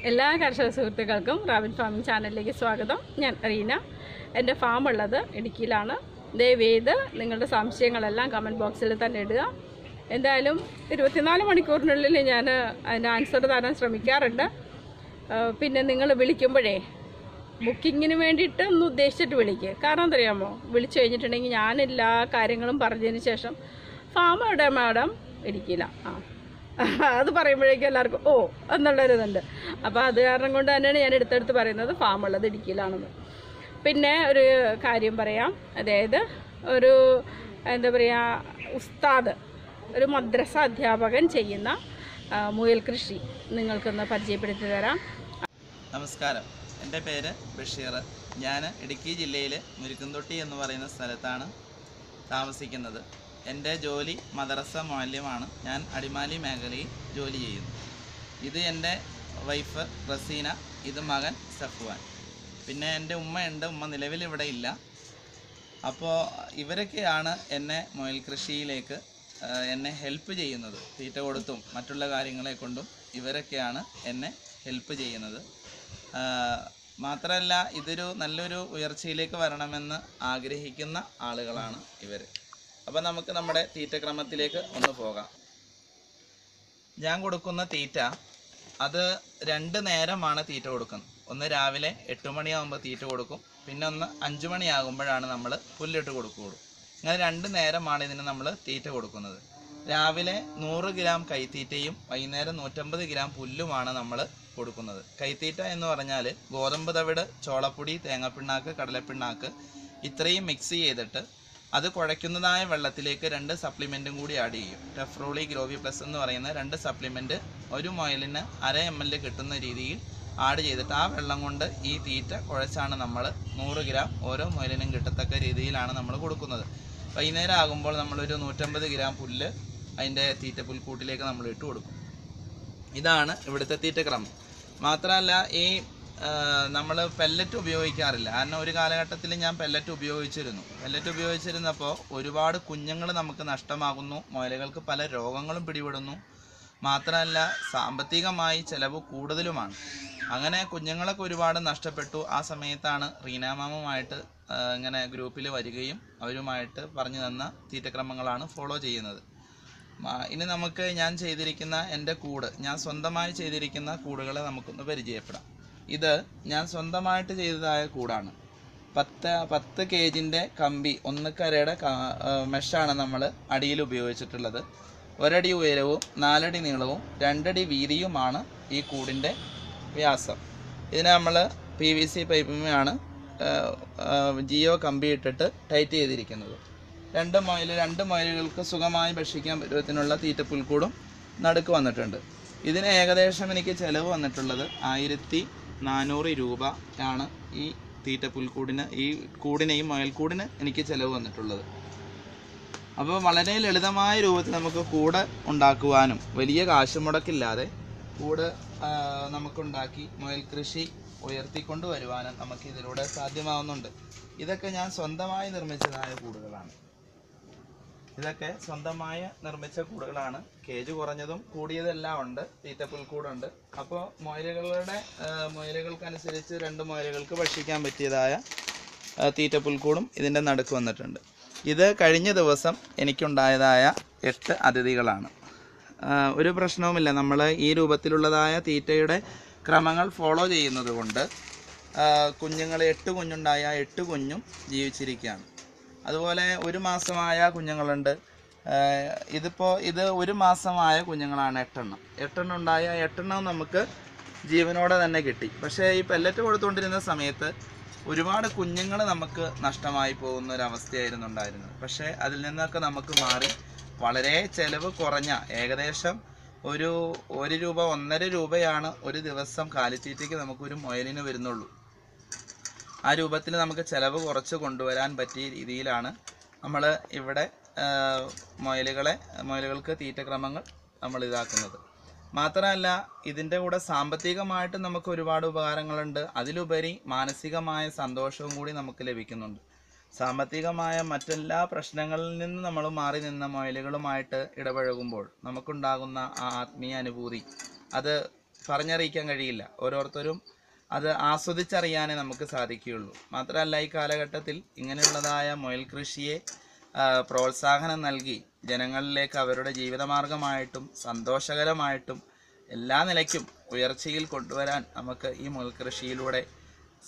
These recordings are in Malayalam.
എല്ലാ കർഷക സുഹൃത്തുക്കൾക്കും റാബിൻ ഫാമിംഗ് ചാനലിലേക്ക് സ്വാഗതം. ഞാൻ റീന. എൻ്റെ ഫാം ഉള്ളത് ഇടുക്കിയിലാണ്. ദയവേത് നിങ്ങളുടെ സംശയങ്ങളെല്ലാം കമൻറ്റ് ബോക്സിൽ തന്നെ ഇടുക. എന്തായാലും 24 മണിക്കൂറിനുള്ളിൽ ഞാൻ അതിന് ആൻസർ തരാൻ ശ്രമിക്കാറുണ്ട്. പിന്നെ നിങ്ങൾ വിളിക്കുമ്പോഴേ ബുക്കിങ്ങിന് വേണ്ടിയിട്ട് ഒന്ന് ഉദ്ദേശിച്ചിട്ട് വിളിക്കുക. കാരണം എന്തറിയാമോ, വിളിച്ചു കഴിഞ്ഞിട്ടുണ്ടെങ്കിൽ ഞാൻ എല്ലാ കാര്യങ്ങളും പറഞ്ഞതിന് ശേഷം ഫാം എവിടെ മാഡം ഇടുക്കിയില്ല, അത് പറയുമ്പോഴേക്കും എല്ലാവർക്കും ഓ എന്നുള്ളൊരിതുണ്ട്. അപ്പോൾ അത് കാരണം കൊണ്ട് തന്നെയാണ് ഞാൻ എടുത്തെടുത്ത് പറയുന്നത് ഫാം ഉള്ളത് ഇടുക്കിയിലാണെന്ന്. പിന്നെ ഒരു കാര്യം പറയാം, അതായത് ഒരു എന്താ പറയുക, ഉസ്താദ്, ഒരു മദ്രസ അധ്യാപകൻ ചെയ്യുന്ന മുയൽ കൃഷി നിങ്ങൾക്കൊന്ന് പരിചയപ്പെടുത്തി തരാം. നമസ്കാരം, എൻ്റെ പേര് ബഷീർ. ഞാൻ ഇടുക്കി ജില്ലയിൽ മുരുക്കുംതൊട്ടി എന്ന് പറയുന്ന സ്ഥലത്താണ് താമസിക്കുന്നത്. എൻ്റെ ജോലി മദ്രസ മുഅല്ലിമാണ്. ഞാൻ അടിമാലി മേഖലയിൽ ജോലി ചെയ്യുന്നു. ഇത് എൻ്റെ വൈഫ് റസീന, ഇത് മകൻ സഫ്വാൻ. പിന്നെ എൻ്റെ ഉമ്മയുണ്ട്. ഉമ്മ നിലവിൽ ഇവിടെ ഇല്ല. അപ്പോൾ ഇവരൊക്കെയാണ് എന്നെ മുയൽ കൃഷിയിലേക്ക് എന്നെ ഹെൽപ്പ് ചെയ്യുന്നത്. തീറ്റ കൊടുത്തും മറ്റുള്ള കാര്യങ്ങളെ കൊണ്ടും ഇവരൊക്കെയാണ് എന്നെ ഹെൽപ്പ് ചെയ്യുന്നത്. മാത്രമല്ല, ഇതൊരു നല്ലൊരു ഉയർച്ചയിലേക്ക് വരണമെന്ന് ആഗ്രഹിക്കുന്ന ആളുകളാണ് ഇവർ. അപ്പോൾ നമുക്ക് നമ്മുടെ തീറ്റക്രമത്തിലേക്ക് ഒന്ന് പോകാം. ഞാൻ കൊടുക്കുന്ന തീറ്റ അത് 2 നേരമാണ് തീറ്റ കൊടുക്കുന്നത്. ഒന്ന് രാവിലെ 8 മണിയാകുമ്പോൾ തീറ്റ കൊടുക്കും, പിന്നെ ഒന്ന് 5 മണിയാകുമ്പോഴാണ് നമ്മൾ പുല്ലിട്ട് കൊടുക്കുകയുള്ളൂ. അങ്ങനെ 2 നേരമാണ് ഇതിന് നമ്മൾ തീറ്റ കൊടുക്കുന്നത്. രാവിലെ 100 ഗ്രാം കൈത്തീറ്റയും വൈകുന്നേരം 150 ഗ്രാം പുല്ലുമാണ് നമ്മൾ കൊടുക്കുന്നത്. കൈത്തീറ്റ എന്ന് പറഞ്ഞാൽ ഗോതമ്പ് തവിട്, ചോളപ്പൊടി, തേങ്ങാപ്പിണ്ണാക്ക്, കടലപ്പിണ്ണാക്ക് ഇത്രയും മിക്സ് ചെയ്തിട്ട് അത് കുഴയ്ക്കുന്നതായ വെള്ളത്തിലേക്ക് 2 സപ്ലിമെൻറ്റും കൂടി ആഡ് ചെയ്യും. ടെഫ്രോളി, ഗ്രോവി പ്ലസ് എന്ന് പറയുന്ന 2 സപ്ലിമെൻറ്റ് ഒരു മുയലിന് 1/2 ml കിട്ടുന്ന രീതിയിൽ ആഡ് ചെയ്തിട്ട് ആ വെള്ളം കൊണ്ട് ഈ തീറ്റ കുഴച്ചാണ് നമ്മൾ 100 ഗ്രാം ഓരോ മുയലിനും കിട്ടത്തക്ക രീതിയിലാണ് നമ്മൾ കൊടുക്കുന്നത്. വൈകുന്നേരം ആകുമ്പോൾ നമ്മളൊരു 150 ഗ്രാം പുല്ല് അതിൻ്റെ തീറ്റ പുൽക്കൂട്ടിലേക്ക് നമ്മൾ ഇട്ട് കൊടുക്കും. ഇതാണ് ഇവിടുത്തെ തീറ്റക്രമം. മാത്രമല്ല, ഈ നമ്മൾ പെല്ലറ്റ് ഉപയോഗിക്കാറില്ല. കാരണം ഒരു കാലഘട്ടത്തിൽ ഞാൻ പെല്ലറ്റ് ഉപയോഗിച്ചിരുന്നപ്പോൾ ഒരുപാട് കുഞ്ഞുങ്ങൾ നമുക്ക് നഷ്ടമാകുന്നു, മുയലുകൾക്ക് പല രോഗങ്ങളും പിടിപെടുന്നു. മാത്രമല്ല, സാമ്പത്തികമായി ചിലവ് കൂടുതലുമാണ്. അങ്ങനെ കുഞ്ഞുങ്ങളൊക്കെ ഒരുപാട് നഷ്ടപ്പെട്ടു. ആ സമയത്താണ് റീനാമാമുമായിട്ട് ഇങ്ങനെ ഗ്രൂപ്പിൽ വരികയും അവരുമായിട്ട് പറഞ്ഞു തന്ന തീറ്റക്രമങ്ങളാണ് ഫോളോ ചെയ്യുന്നത്. ഇനി നമുക്ക് ഞാൻ ചെയ്തിരിക്കുന്ന എൻ്റെ കൂട്, ഞാൻ സ്വന്തമായി ചെയ്തിരിക്കുന്ന കൂടുകളെ നമുക്കൊന്ന് പരിചയപ്പെടാം. ഇത് ഞാൻ സ്വന്തമായിട്ട് ചെയ്തതായ കൂടാണ്. 10 kg കമ്പി 1 കരയുടെ മെഷാണ് നമ്മൾ അടിയിൽ ഉപയോഗിച്ചിട്ടുള്ളത്. 1 അടി ഉയരവും 4 അടി നീളവും 2 അടി വീതിയുമാണ് ഈ കൂടിൻ്റെ വ്യാസം. ഇതിനെ നമ്മൾ PVC പൈപ്പുമാണ് ജിയോ കമ്പി ഇട്ടിട്ട് ടൈറ്റ് ചെയ്തിരിക്കുന്നത്. 2 മുയലുകൾക്ക് സുഖമായി ഭക്ഷിക്കാൻ പരുവത്തിനുള്ള തീറ്റപ്പുൽക്കൂടും നടുക്ക് വന്നിട്ടുണ്ട്. ഇതിന് ഏകദേശം എനിക്ക് ചിലവ് വന്നിട്ടുള്ളത് 1400 രൂപ ആണ് ഈ തീറ്റപ്പുൽക്കൂടിന്, ഈ മുയൽക്കൂടിന് എനിക്ക് ചിലവ് വന്നിട്ടുള്ളത്. അപ്പോൾ വളരെ ലളിതമായ രൂപത്തിൽ നമുക്ക് കൂട് ഉണ്ടാക്കുവാനും വലിയ കാശ് മുടക്കില്ലാതെ കൂട് നമുക്കുണ്ടാക്കി മുയൽ കൃഷി ഉയർത്തിക്കൊണ്ട് വരുവാനും നമുക്ക് ഇതിലൂടെ സാധ്യമാവുന്നുണ്ട്. ഇതൊക്കെ ഞാൻ സ്വന്തമായി നിർമ്മിച്ചതായ കൂടുകളാണ്. കേജ് കുറഞ്ഞതും കൂടിയതെല്ലാം ഉണ്ട്. തീറ്റപ്പുൽക്കൂടുണ്ട്. അപ്പോൾ മുയലുകൾക്കനുസരിച്ച് 2 മുയലുകൾക്ക് ഭക്ഷിക്കാൻ പറ്റിയതായ തീറ്റപ്പുൽക്കൂടും ഇതിൻ്റെ നടുക്ക് വന്നിട്ടുണ്ട്. ഇത് കഴിഞ്ഞ ദിവസം എനിക്കുണ്ടായതായ 8 അതിഥികളാണ്. ഒരു പ്രശ്നവുമില്ല. നമ്മൾ ഈ രൂപത്തിലുള്ളതായ തീറ്റയുടെ ക്രമങ്ങൾ ഫോളോ ചെയ്യുന്നത് കൊണ്ട് കുഞ്ഞുങ്ങൾ 8 കുഞ്ഞുണ്ടായ 8 കുഞ്ഞും ജീവിച്ചിരിക്കുകയാണ്. അതുപോലെ 1 മാസമായ കുഞ്ഞുങ്ങളുണ്ട്. ഇത് 1 മാസമായ കുഞ്ഞുങ്ങളാണ് 8 എണ്ണം. 8 എണ്ണം ഉണ്ടായ 8 എണ്ണം നമുക്ക് ജീവനോടെ തന്നെ കിട്ടി. പക്ഷേ ഈ പെല്ലറ്റ് കൊടുത്തുകൊണ്ടിരുന്ന സമയത്ത് ഒരുപാട് കുഞ്ഞുങ്ങൾ നമുക്ക് നഷ്ടമായി പോകുന്ന ഒരവസ്ഥയായിരുന്നു ഉണ്ടായിരുന്നത്. പക്ഷേ അതിൽ നിന്നൊക്കെ നമുക്ക് മാറി വളരെ ചിലവ് കുറഞ്ഞ, ഏകദേശം ഒരു രൂപ 1.5 രൂപയാണ് ഒരു ദിവസം കാലിത്തീറ്റയ്ക്ക് നമുക്കൊരു മുയലിന് വരുന്നുള്ളൂ. ആ രൂപത്തിൽ നമുക്ക് ചിലവ് കുറച്ച് കൊണ്ടുവരാൻ പറ്റിയ രീതിയിലാണ് നമ്മൾ ഇവിടെ മുയലുകൾക്ക് തീറ്റക്രമങ്ങൾ നമ്മൾ ഇതാക്കുന്നത്. മാത്രമല്ല, ഇതിൻ്റെ കൂടെ സാമ്പത്തികമായിട്ട് നമുക്ക് ഒരുപാട് ഉപകാരങ്ങളുണ്ട്. അതിലുപരി മാനസികമായ സന്തോഷവും കൂടി നമുക്ക് ലഭിക്കുന്നുണ്ട്. സാമ്പത്തികമായ മറ്റെല്ലാ പ്രശ്നങ്ങളിൽ നിന്ന് നമ്മൾ മാറി നിന്ന മുയലുകളുമായിട്ട് ഇടപഴകുമ്പോൾ നമുക്കുണ്ടാകുന്ന ആ ആത്മീയ അനുഭൂതി അത് പറഞ്ഞറിയിക്കാൻ കഴിയില്ല. ഓരോരുത്തരും അത് ആസ്വദിച്ചറിയാനേ നമുക്ക് സാധിക്കുകയുള്ളൂ. മാത്രമല്ല ഈ കാലഘട്ടത്തിൽ ഇങ്ങനെയുള്ളതായ മുയൽ കൃഷിയെ പ്രോത്സാഹനം നൽകി ജനങ്ങളിലേക്ക് അവരുടെ ജീവിതമാർഗമായിട്ടും സന്തോഷകരമായിട്ടും എല്ലാ നിലയ്ക്കും ഉയർച്ചയിൽ കൊണ്ടുവരാൻ നമുക്ക് ഈ മുയൽ കൃഷിയിലൂടെ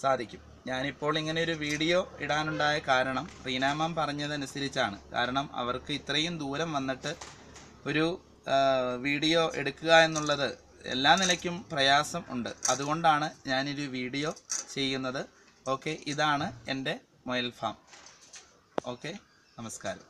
സാധിക്കും. ഞാനിപ്പോൾ ഇങ്ങനെ ഒരു വീഡിയോ ഇടാനുണ്ടായ കാരണം റീന മാം പറഞ്ഞതനുസരിച്ചാണ്. കാരണം അവർക്ക് ഇത്രയും ദൂരം വന്നിട്ട് ഒരു വീഡിയോ എടുക്കുക എന്നുള്ളത് എല്ലാ നിലയ്ക്കും പ്രയാസം ഉണ്ട്. അതുകൊണ്ടാണ് ഞാനൊരു വീഡിയോ ചെയ്യുന്നത്. ഓക്കെ, ഇതാണ് എൻ്റെ മുയൽ ഫാം. ഓക്കെ, നമസ്കാരം.